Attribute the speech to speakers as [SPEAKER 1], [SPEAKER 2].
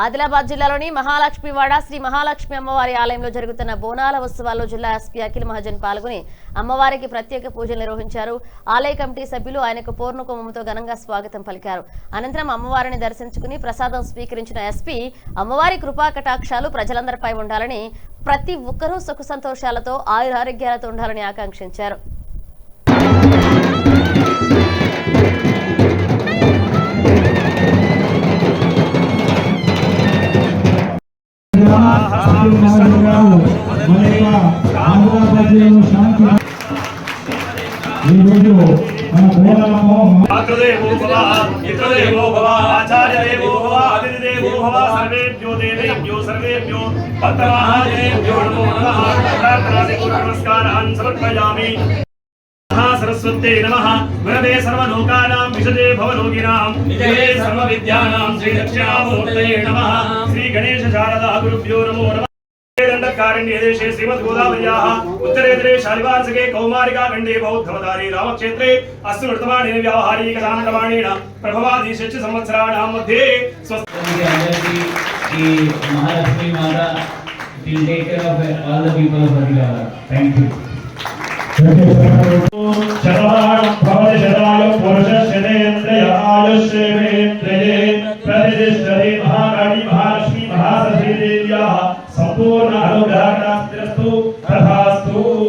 [SPEAKER 1] ఆదిలాబాద్ జిల్లాలోని మహాలక్ష్మివాడ శ్రీ మహాలక్ష్మి అమ్మవారి ఆలయంలో జరుగుతున్న బోనాల ఉత్సవాల్లో జిల్లా ఎస్పీ అఖిల్ మహాజన్ పాల్గొని అమ్మవారికి ప్రత్యేక పూజలు నిర్వహించారు. ఆలయ కమిటీ సభ్యులు ఆయనకు పూర్ణ కుంభంతో ఘనంగా స్వాగతం పలికారు. అనంతరం అమ్మవారిని దర్శించుకుని ప్రసాదం స్వీకరించిన ఎస్పీ అమ్మవారి కృపా కటాక్షాలు ప్రజలందరిపై ఉండాలని, ప్రతి ఒక్కరూ సుఖ సంతోషాలతో ఆయురారోగ్యాలతో ఉండాలని ఆకాంక్షించారు.
[SPEAKER 2] सरस्वते नमः गुरवे सर्वलोकानां विशदे भवलोकिनां निधये सर्वविद्यानां श्री दक्षिणामूर्तये नमः श्री गणेश शारदा गुरुभ्यो नमो नमः। दंडकारण्यदेशे श्रीमद् गोदावर्याः उत्तरेतरे शालिवार्षिके कौमारिका खण्डे बौद्धवतारे रामक्षेत्रे अस्तु वर्तमाने व्यावहारिकदानप्रमाणेन प्रभवादिशश्च संवत्सराणां मध्ये
[SPEAKER 3] महालक्ष्मी माता will take care of all the people of Adilabad. Thank you.
[SPEAKER 2] शतमानं भवति शतायु पुरुषस्य तेन्द्रिय आयुष्येवे